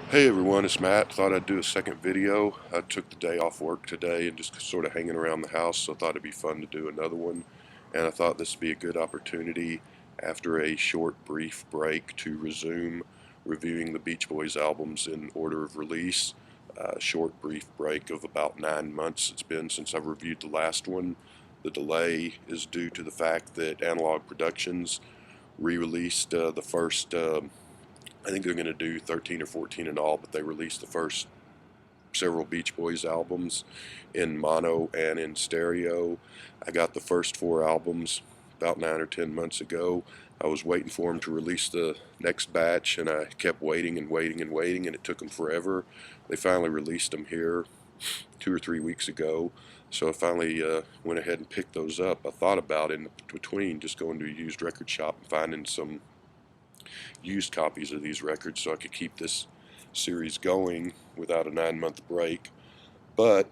Hey everyone, it's Matt. Thought I'd do a second video. I took the day off work today and just sort of hanging around the house, so I thought it'd be fun to do another one. And I thought this would be a good opportunity after a short, brief break to resume reviewing the Beach Boys albums in order of release. A short, brief break of about 9 months it's been since I've reviewed the last one. The delay is due to the fact that Analog Productions re-released the first I think they're going to do 13 or 14 in all, but they released the first several Beach Boys albums in mono and in stereo. I got the first four albums about 9 or 10 months ago. I was waiting for them to release the next batch, and I kept waiting and waiting and waiting, and it took them forever. They finally released them here 2 or 3 weeks ago, so I finally went ahead and picked those up. I thought about in between just going to a used record shop and finding some used copies of these records so I could keep this series going without a 9 month break. But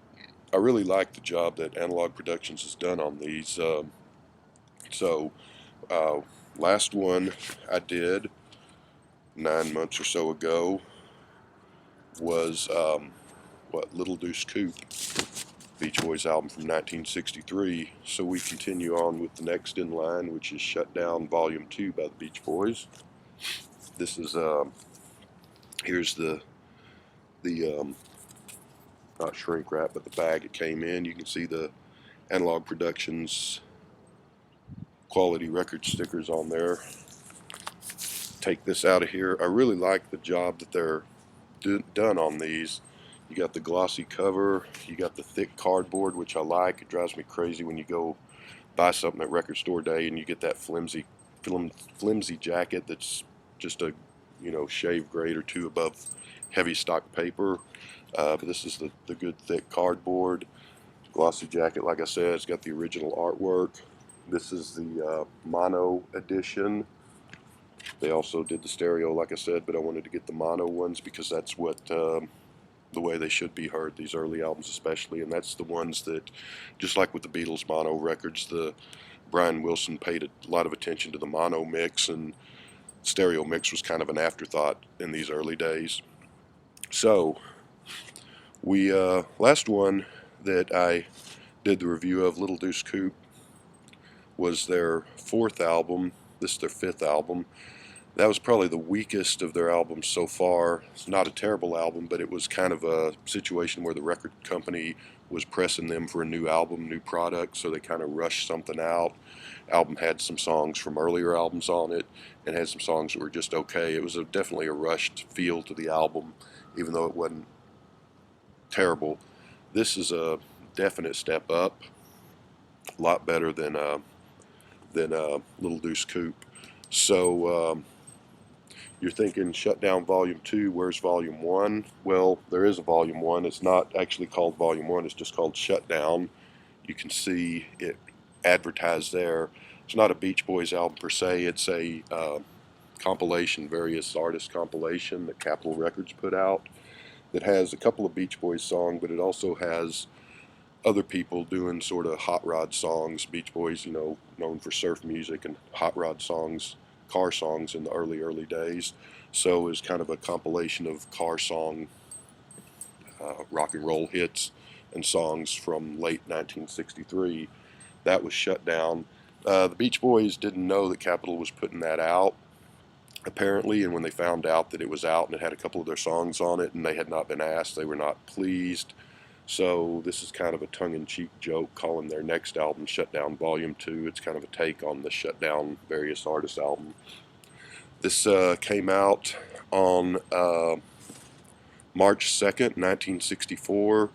I really like the job that Analog Productions has done on these. So, uh, last one I did 9 months or so ago was Little Deuce Coupe, Beach Boys album from 1963. So we continue on with the next in line, which is Shut Down Volume 2 by the Beach Boys. This is here's the not shrink wrap, but the bag it came in. You can see the Analog Productions quality record stickers on there. Take this out of here. I really like the job that they're done on these. You got the glossy cover, you got the thick cardboard, which I like. It drives me crazy when you go buy something at record store day and you get that flimsy jacket that's just a shave grade or two above heavy stock paper. But this is the good thick cardboard. Glossy jacket, like I said, it's got the original artwork. This is the mono edition. They also did the stereo, like I said, but I wanted to get the mono ones because that's what the way they should be heard, these early albums especially, and that's the ones that, just like with the Beatles mono records, the Brian Wilson paid a lot of attention to the mono mix, and stereo mix was kind of an afterthought in these early days. So we last one that I did the review of, Little Deuce Coupe, was their fourth album. This is their fifth album. That was probably the weakest of their albums so far. It's not a terrible album, but it was kind of a situation where the record company was pressing them for a new album, new product, so they kind of rushed something out. Album had some songs from earlier albums on it and had some songs that were just okay. It was definitely a rushed feel to the album, even though it wasn't terrible. This is a definite step up, a lot better than Little Deuce Coupe. So you're thinking Shut Down Volume 2, where's Volume 1? Well, there is a Volume 1. It's not actually called Volume 1, it's just called Shut Down. You can see it advertised there. It's not a Beach Boys album per se, it's a compilation, various artist compilation that Capitol Records put out that has a couple of Beach Boys songs, but it also has other people doing sort of hot rod songs. Beach Boys, known for surf music and hot rod songs, car songs in the early days. So it's kind of a compilation of car song, rock and roll hits and songs from late 1963. That was Shut Down. The Beach Boys didn't know that Capitol was putting that out, apparently, and when they found out that it was out and it had a couple of their songs on it and they had not been asked, they were not pleased. So this is kind of a tongue-in-cheek joke calling their next album Shut Down Volume 2. It's kind of a take on the Shut Down Various Artists album. This came out on March 2nd, 1964,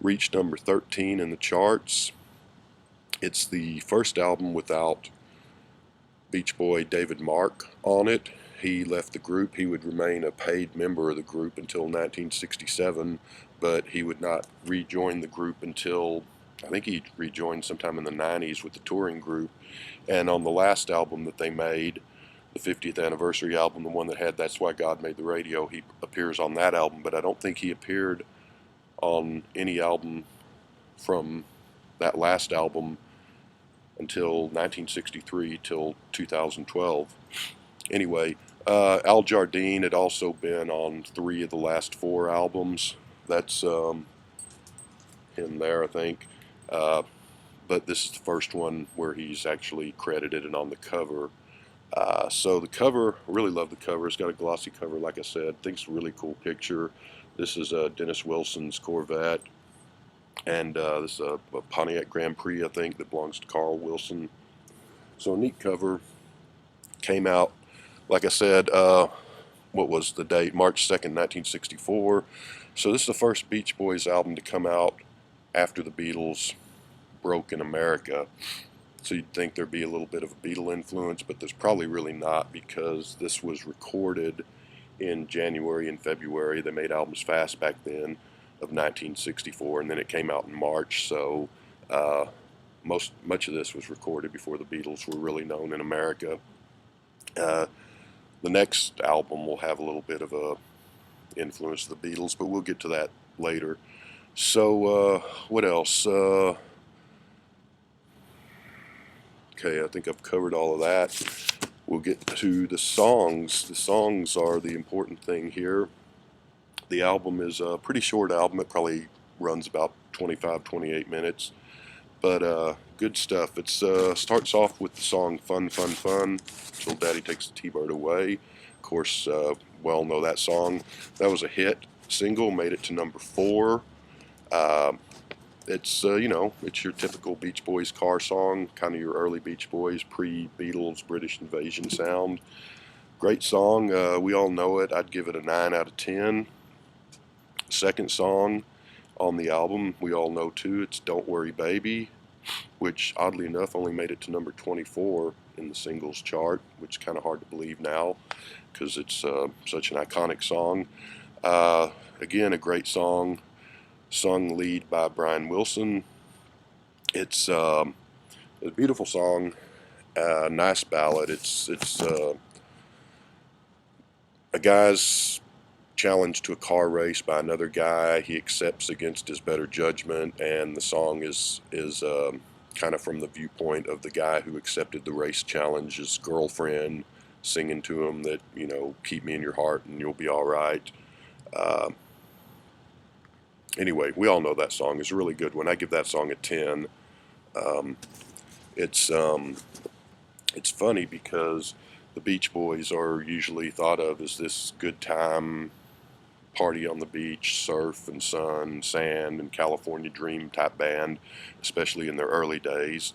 reached number 13 in the charts. It's the first album without Beach Boy David Mark on it. He left the group. He would remain a paid member of the group until 1967, but he would not rejoin the group until, I think he rejoined sometime in the 90s with the touring group. And on the last album that they made, the 50th anniversary album, the one that had That's Why God Made the Radio, he appears on that album, but I don't think he appeared on any album from that last album until 1963 till 2012. Anyway, Al Jardine had also been on 3 of the last 4 albums. That's him there, I think. Uh, but this is the first one where he's actually credited and on the cover. So the cover, I really love the cover. It's got a glossy cover, like I said. I think it's a really cool picture. This is Dennis Wilson's Corvette, and this is a Pontiac Grand Prix, I think, that belongs to Carl Wilson. So a neat cover. Came out, like I said, what was the date? March 2nd, 1964. So this is the first Beach Boys album to come out after the Beatles broke in America. So you'd think there'd be a little bit of a Beatle influence, but there's probably really not, because this was recorded in January and February. They made albums fast back then of 1964, and then it came out in March. So much of this was recorded before the Beatles were really known in America. The next album will have a little bit of a influence of the Beatles, but we'll get to that later. So what else? Okay, I think I've covered all of that. We'll get to the songs. The songs are the important thing here. The album is a pretty short album. It probably runs about 25-28 minutes, but good stuff. It starts off with the song Fun, Fun, Fun, Till Daddy Takes the T-Bird Away. Of course, we all know that song. That was a hit single, made it to number 4. It's, it's your typical Beach Boys car song, kind of your early Beach Boys, pre-Beatles, British Invasion sound. Great song. We all know it. I'd give it a 9 out of 10. Second song on the album, we all know too. It's Don't Worry Baby, which oddly enough only made it to number 24 in the singles chart, which is kind of hard to believe now because it's such an iconic song. Again, a great song, sung lead by Brian Wilson. It's a beautiful song, nice ballad. It's a guy's challenge to a car race by another guy. He accepts against his better judgment, and the song is kind of from the viewpoint of the guy who accepted the race challenge, his girlfriend singing to him that, keep me in your heart and you'll be all right. Anyway, we all know that song is a really good one. I give that song a 10. It's funny because the Beach Boys are usually thought of as this good time, party on the beach, surf and sun, sand, and California dream type band, especially in their early days.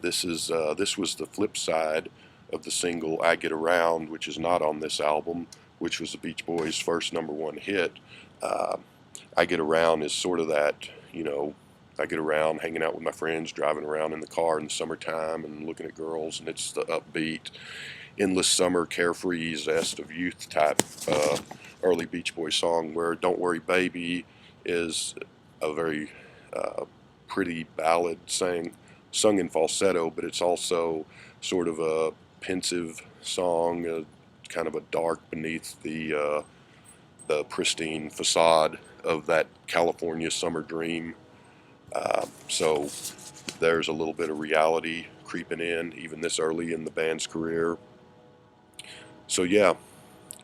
This was the flip side of the single I Get Around, which is not on this album, which was the Beach Boys' first #1 hit. I Get Around is sort of that, I get around hanging out with my friends, driving around in the car in the summertime and looking at girls, and it's the upbeat, endless summer, carefree zest of youth type early Beach Boys song, where Don't Worry Baby is a very pretty ballad sung in falsetto, but it's also sort of a pensive song, kind of a dark beneath the pristine facade of that California summer dream. So there's a little bit of reality creeping in, even this early in the band's career. So yeah,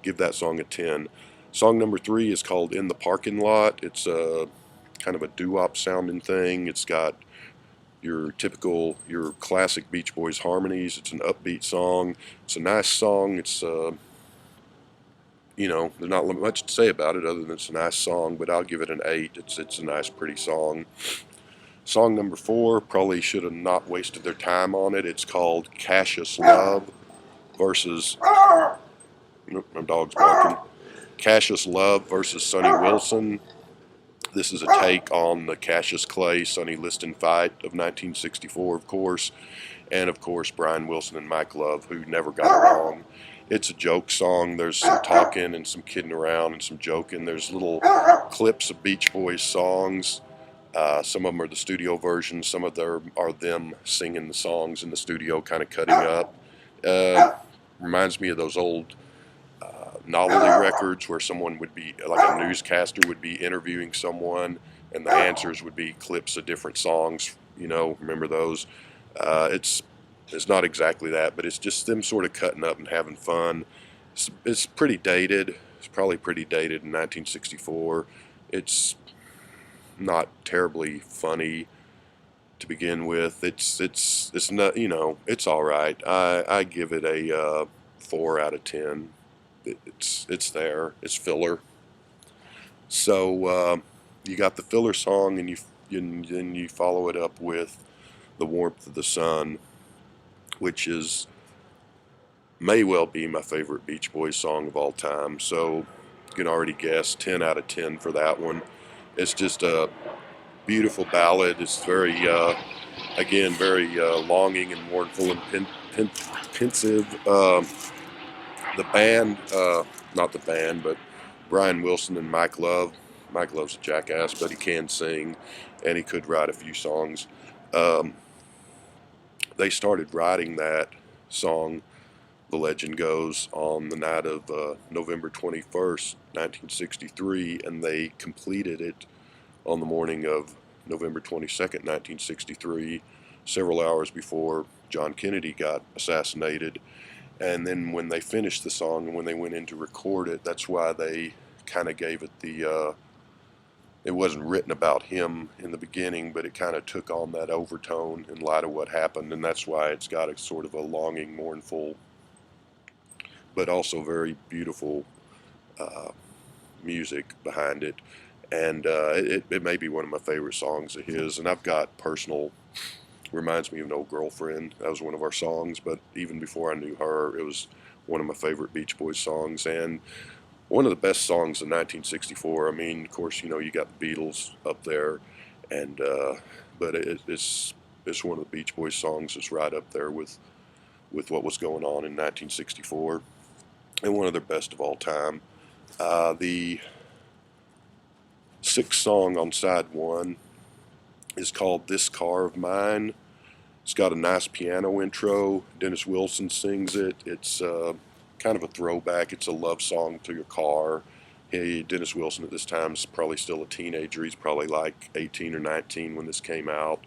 give that song a 10. Song number 3 is called In the Parking Lot. It's a kind of a doo-wop sounding thing. It's got your classic Beach Boys harmonies. It's an upbeat song. It's a nice song. It's there's not much to say about it other than it's a nice song, but I'll give it an 8. It's a nice, pretty song. Song number 4, probably should have not wasted their time on it. It's called Cassius Love versus, my dog's barking. Cassius Love versus Sonny Wilson. This is a take on the Cassius Clay, Sonny Liston fight of 1964, of course, and of course Brian Wilson and Mike Love, who never got along. It's a joke song. There's some talking and some kidding around and some joking. There's little clips of Beach Boys songs. Some of them are the studio versions. Some of them are them singing the songs in the studio, kind of cutting up. Reminds me of those old novelty records where someone would be, like a newscaster would be interviewing someone, and the answers would be clips of different songs. Remember those? It's not exactly that, but it's just them sort of cutting up and having fun. It's pretty dated. It's probably pretty dated in 1964. It's not terribly funny to begin with. It's not, it's all right. I give it a 4 out of 10. It's there. It's filler. So you got the filler song, and then you follow it up with "The Warmth of the Sun," which is may well be my favorite Beach Boys song of all time. So you can already guess 10 out of 10 for that one. It's just a beautiful ballad. It's very, again, very longing and mournful and pensive. The band, not the band, but Brian Wilson and Mike Love. Mike Love's a jackass, but he can sing, and he could write a few songs. Um, they started writing that song, the legend goes, on the night of November 21st, 1963, and they completed it on the morning of November 22nd, 1963, several hours before John Kennedy got assassinated. And then when they finished the song and when they went in to record it, that's why they kind of gave it it wasn't written about him in the beginning, but it kind of took on that overtone in light of what happened, and that's why it's got a sort of a longing, mournful, but also very beautiful uh, music behind it. And it may be one of my favorite songs of his. And I've got personal, reminds me of an old girlfriend. That was one of our songs, but even before I knew her, it was one of my favorite Beach Boys songs, and one of the best songs in 1964. I mean, of course, you got the Beatles up there, and but it's one of the Beach Boys songs that's right up there with what was going on in 1964, and one of their best of all time. The sixth song on side one is called "This Car of Mine." It's got a nice piano intro. Dennis Wilson sings it. It's kind of a throwback. It's a love song to your car. Hey, Dennis Wilson at this time is probably still a teenager. He's probably like 18 or 19 when this came out.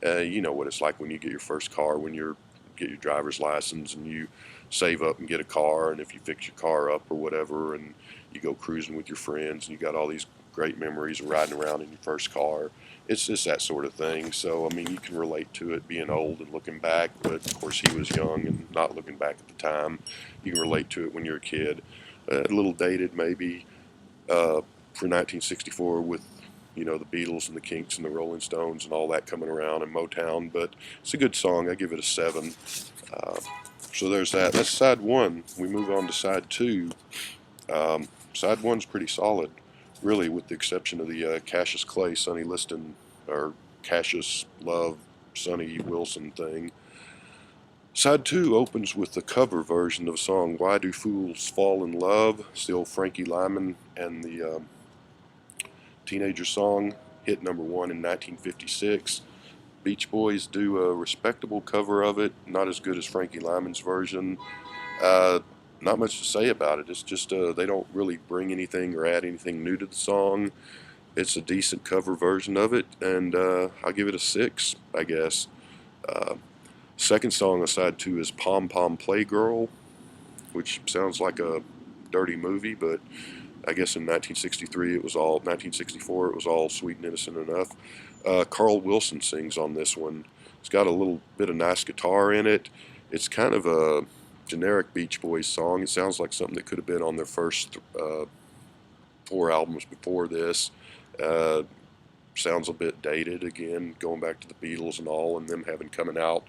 You know what it's like when you get your first car, when you get your driver's license and you save up and get a car, and if you fix your car up or whatever, and you go cruising with your friends, and you got all these great memories of riding around in your first car. It's just that sort of thing. So, I mean, you can relate to it being old and looking back, but of course he was young and not looking back at the time. You can relate to it when you're a kid. A little dated maybe for 1964 with, the Beatles and the Kinks and the Rolling Stones and all that coming around and Motown, but it's a good song. I give it a 7. Uh, so there's that. That's side one. We move on to side two. Side one's pretty solid, really, with the exception of the Cassius Clay, Sonny Liston, or Cassius Love, Sonny Wilson thing. Side two opens with the cover version of the song "Why Do Fools Fall in Love." It's the old Frankie Lyman and the Teenager song, hit number 1 in 1956. Beach Boys do a respectable cover of it, not as good as Frankie Lyman's version. Uh, Not much to say about it. It's just they don't really bring anything or add anything new to the song. It's a decent cover version of it, and I'll give it a 6, I guess. Uh, Second song on side 2 is "Pom Pom Playgirl," which sounds like a dirty movie, but I guess in 1964 it was all sweet and innocent enough. Carl Wilson sings on this one. It's got a little bit of nice guitar in it. It's kind of a generic Beach Boys song. It sounds like something that could have been on their first 4 albums before this. Uh, Sounds a bit dated again, going back to the Beatles and all, and them having coming out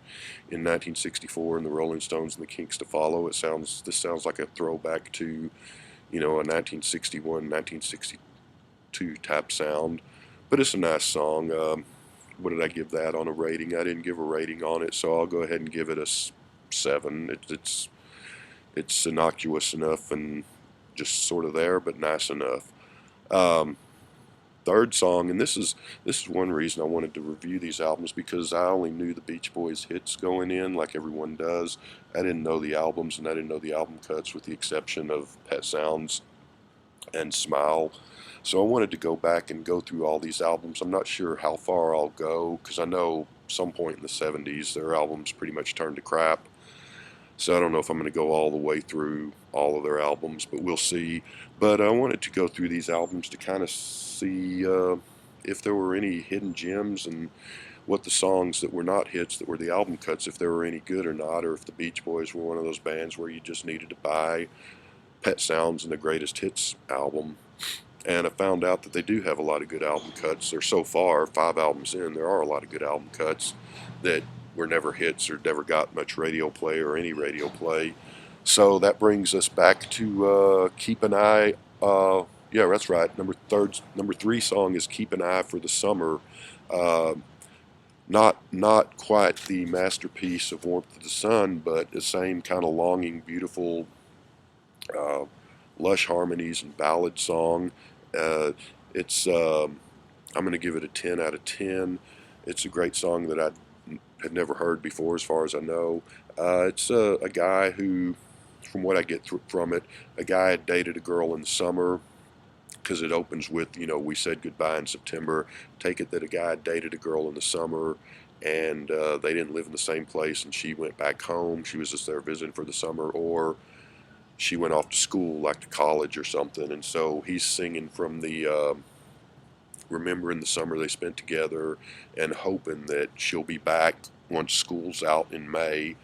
in 1964, and the Rolling Stones and the Kinks to follow. This sounds like a throwback to, a 1961, 1962 type sound, but it's a nice song. What did I give that on a rating? I didn't give a rating on it, so I'll go ahead and give it a 7. It's innocuous enough and just sort of there, but nice enough. Third song, and this is one reason I wanted to review these albums, because I only knew the Beach Boys hits going in, like everyone does. I didn't know the albums, and I didn't know the album cuts, with the exception of Pet Sounds and Smile. So I wanted to go back and go through all these albums. I'm not sure how far I'll go, because I know some point in the 70s their albums pretty much turned to crap. So I don't know if I'm going to go all the way through all of their albums, but we'll see. But I wanted to go through these albums to kind of see if there were any hidden gems, and what the songs that were not hits, that were the album cuts, if they were any good or not, or if the Beach Boys were one of those bands where you just needed to buy Pet Sounds and the Greatest Hits album. And I found out that they do have a lot of good album cuts. They're so far, 5 albums in, there are a lot of good album cuts that were never hits or never got much radio play or any radio play. So that brings us back to Keep an Eye. Yeah, that's right. Number 3 song is Keep an Eye for the Summer. Uh, not quite the masterpiece of Warmth of the Sun, but the same kind of longing, beautiful, uh, lush harmonies and ballad song. It's I'm going to give it a 10 out of 10. It's a great song that I had never heard before, as far as I know. It's a guy who, from what I get from it, a guy had dated a girl in the summer, because it opens with, we said goodbye in September. Take it that a guy dated a girl in the summer, and they didn't live in the same place, and she went back home. She was just there visiting for the summer, or she went off to school, like to college or something. And so he's singing from the remembering the summer they spent together, and hoping that she'll be back once school's out in May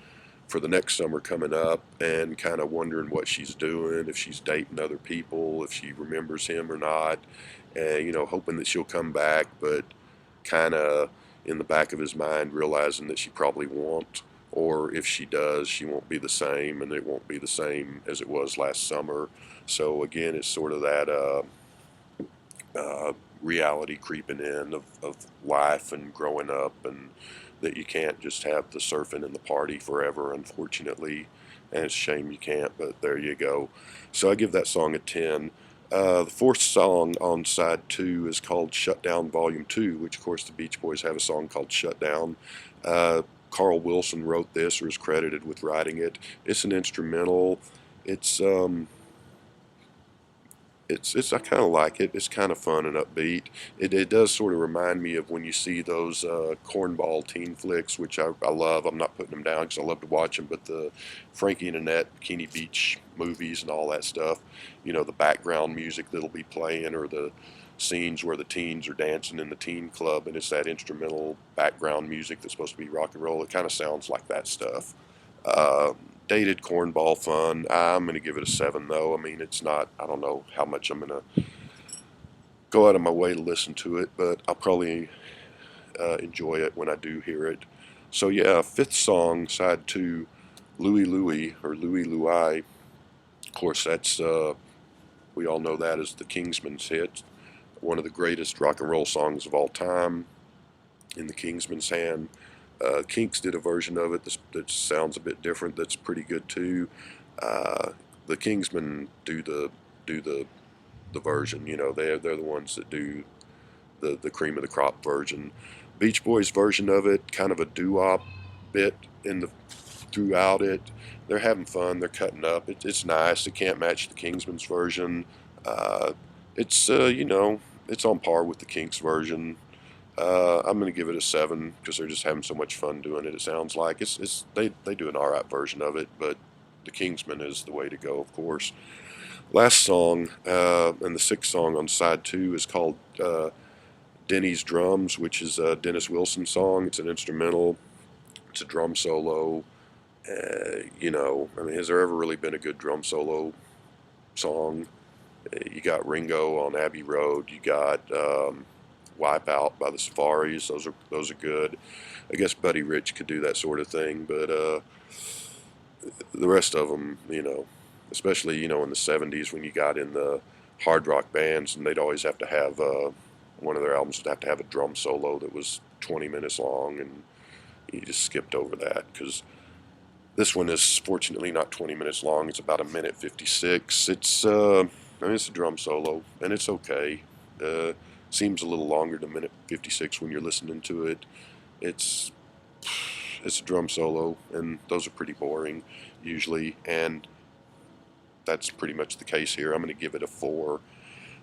for the next summer coming up, and kind of wondering what she's doing, if she's dating other people, if she remembers him or not, and hoping that she'll come back, but kind of in the back of his mind realizing that she probably won't, or if she does, she won't be the same, and it won't be the same as it was last summer. So again, it's sort of that reality creeping in of life and growing up, and that you can't just have the surfing and the party forever, unfortunately. And it's a shame you can't, but there you go. So I give that song a 10. The 4th song on side 2 is called Shut Down Volume 2, which of course the Beach Boys have a song called Shut Down. Carl Wilson wrote this, or is credited with writing it. It's an instrumental. It's I kind of like it. It's kind of fun and upbeat. It does sort of remind me of when you see those cornball teen flicks, which I love. I'm not putting them down because I love to watch them, but the Frankie and Annette Bikini Beach movies and all that stuff, the background music that'll be playing, or the scenes where the teens are dancing in the teen club, and it's that instrumental background music that's supposed to be rock and roll. It kind of sounds like that stuff. Uh, Dated cornball fun. I'm going to give it a 7, though. I mean, it's not, I don't know how much I'm going to go out of my way to listen to it, but I'll probably enjoy it when I do hear it. So yeah, 5th song, side 2, Louie Louie, or Louie Louie. Of course, that's, we all know that as the Kingsmen's hit. One of the greatest rock and roll songs of all time, in the Kingsmen's hand. Kinks did a version of it that sounds a bit different. That's pretty good too. The Kingsmen do the version. They're the ones that do the cream of the crop version. Beach Boys version of it, kind of a doo-wop bit throughout it. They're having fun. They're cutting up. It's nice. It can't match the Kingsmen's version. It's it's on par with the Kinks version. I'm going to give it a 7 because they're just having so much fun doing it. It sounds like they do an alright version of it, but the Kingsmen is the way to go, of course. Last song, and the 6th song on side 2, is called Denny's Drums, which is a Dennis Wilson song. It's an instrumental. It's a drum solo. I mean, has there ever really been a good drum solo song? You got Ringo on Abbey Road. You got Wipeout by the Safaris. Those are good. I guess Buddy Rich could do that sort of thing, but the rest of them, especially in the 70s when you got in the hard rock bands, and they'd always have to have one of their albums would have to have a drum solo that was 20 minutes long, and you just skipped over that because this one is fortunately not 20 minutes long. It's about 1:56. It's a drum solo, and it's okay. Seems a little longer than 1:56 when you're listening to it. It's a drum solo, and those are pretty boring usually, and that's pretty much the case here. I'm going to give it a 4.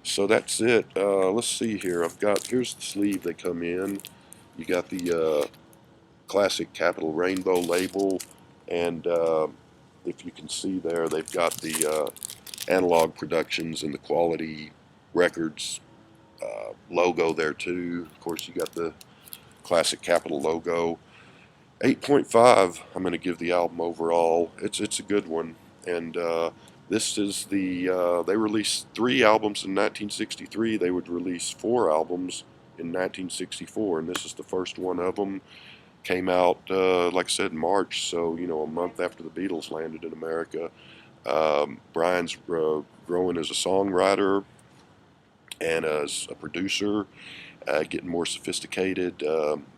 So that's it. Let's see here. Here's the sleeve they come in. You got the classic Capital Rainbow label, and if you can see there, they've got the Analog Productions and the Quality Records logo there too. Of course, you got the classic Capitol logo. 8.5, I'm going to give the album overall. It's a good one, and this is they released 3 albums in 1963. They would release 4 albums in 1964, and this is the first one of them. Came out, like I said, in March, so a month after the Beatles landed in America. Brian's growing as a songwriter and as a producer, getting more sophisticated,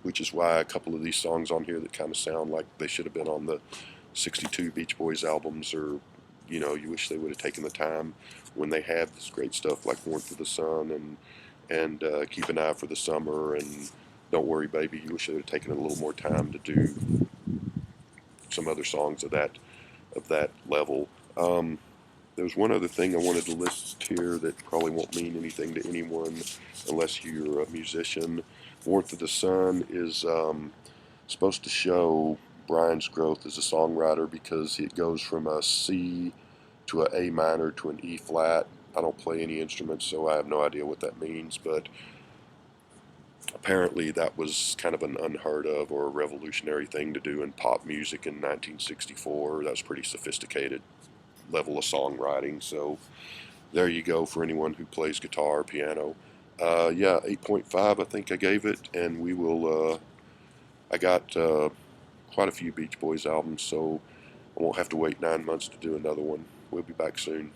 which is why a couple of these songs on here that kind of sound like they should have been on the 62 Beach Boys albums, or you wish they would have taken the time when they had this great stuff like Warmth of the Sun and Keep an Eye for the Summer and Don't Worry Baby. You wish they would have taken a little more time to do some other songs of that level. There was one other thing I wanted to list here that probably won't mean anything to anyone unless you're a musician. Warmth of the Sun is supposed to show Brian's growth as a songwriter because it goes from a C to an A minor to an E flat. I don't play any instruments, so I have no idea what that means, but apparently that was kind of an unheard of or a revolutionary thing to do in pop music in 1964. That was pretty sophisticated level of songwriting. So there you go for anyone who plays guitar or piano. Yeah, 8.5 I think I gave it, and we will I got quite a few Beach Boys albums, so I won't have to wait 9 months to do another one. We'll be back soon.